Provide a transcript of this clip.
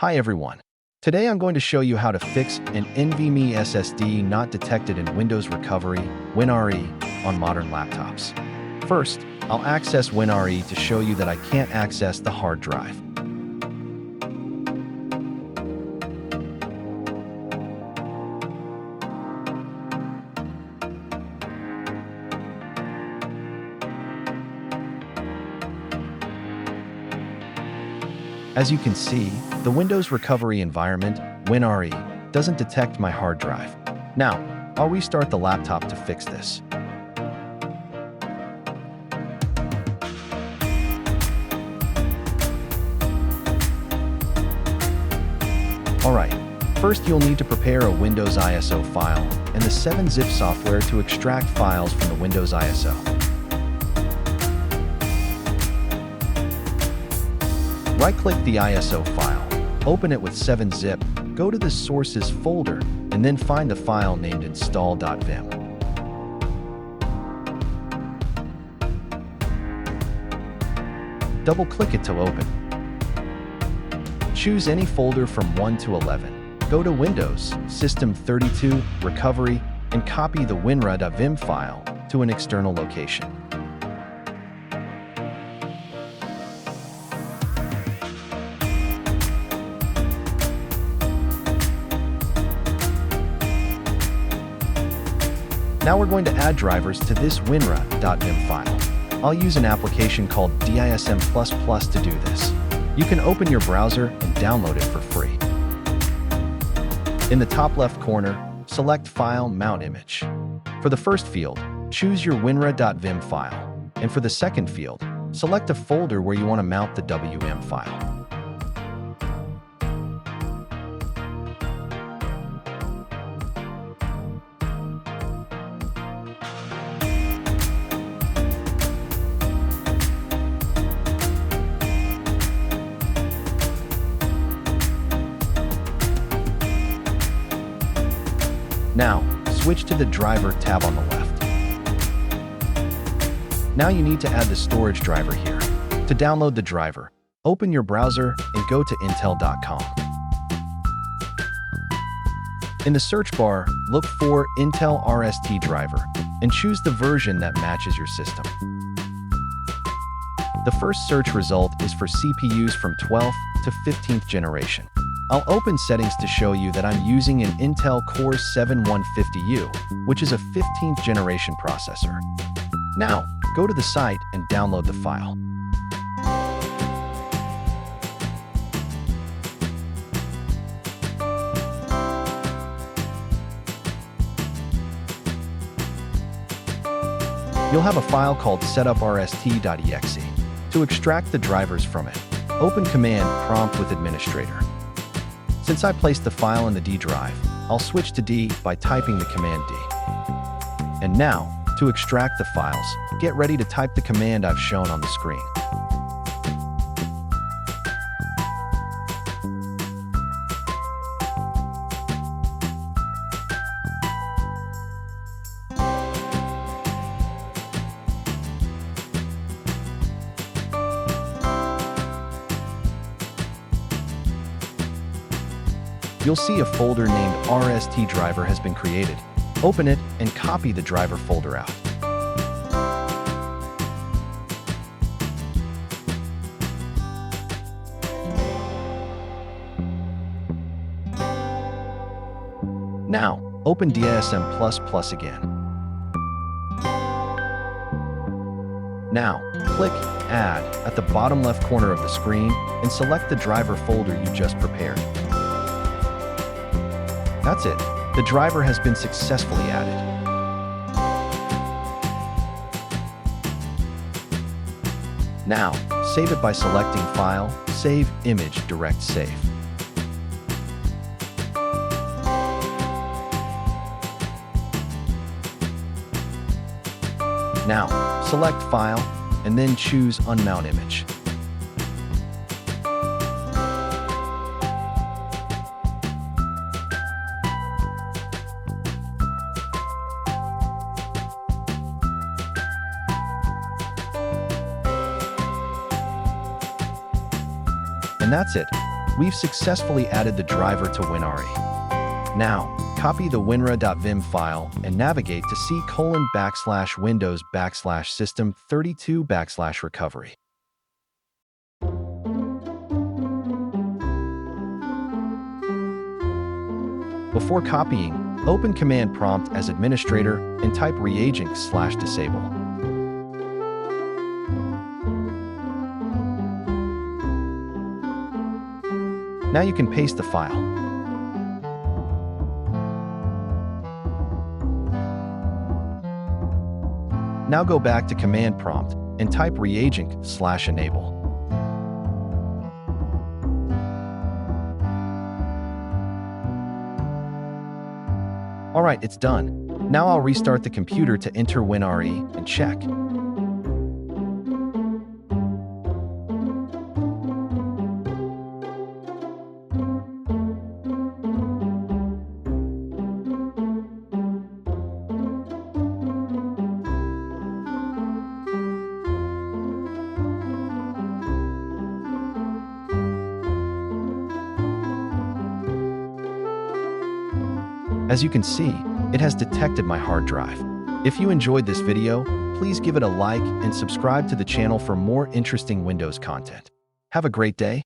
Hi everyone. Today I'm going to show you how to fix an NVMe SSD not detected in Windows Recovery, WinRe, on modern laptops. First, I'll access WinRe to show you that I can't access the hard drive. As you can see, the Windows Recovery environment, WinRe, doesn't detect my hard drive. Now, I'll restart the laptop to fix this. Alright, first you'll need to prepare a Windows ISO file and the 7-zip software to extract files from the Windows ISO. Right-click the ISO file, open it with 7-zip, go to the Sources folder, and then find the file named install.wim. Double-click it to open. Choose any folder from 1 to 11. Go to Windows, System 32, Recovery, and copy the Winre.wim file to an external location. Now we're going to add drivers to this Winre.wim file. I'll use an application called DISM++ to do this. You can open your browser and download it for free. In the top left corner, select File, Mount Image. For the first field, choose your Winre.wim file, and for the second field, select a folder where you want to mount the WM file. Now, switch to the Driver tab on the left. Now you need to add the storage driver here. To download the driver, open your browser and go to install.com. In the search bar, look for Intel IRST driver and choose the version that matches your system. The first search result is for CPUs from 12th to 15th generation. I'll open settings to show you that I'm using an Intel Core 7-150U, which is a 15th generation processor. Now, go to the site and download the file. You'll have a file called setup.rst.exe. To extract the drivers from it, open Command Prompt with Administrator. Since I placed the file in the D drive, I'll switch to D by typing the command D. And now, to extract the files, get ready to type the command I've shown on the screen. You'll see a folder named IRST driver has been created. Open it and copy the driver folder out. Now, open DISM++ again. Now, click Add at the bottom left corner of the screen and select the driver folder you just prepared. That's it. The driver has been successfully added. Now, save it by selecting File, Save Image, Direct Save. Now, select File, and then choose Unmount Image. And that's it. We've successfly added the driver to Winre. Now, copy the Winre.wim file and navigate to c:/windows/system32/recovery. Before copying, open command prompt as administrator and type reagentc/disable. Now you can paste the file. Now go back to command prompt and type reagentc/enable. Alright, it's done. Now I'll restart the computer to enter Winre and check. As you can see, it has detected my hard drive. If you enjoyed this video, please give it a like and subscribe to the channel for more interesting Windows content. Have a great day.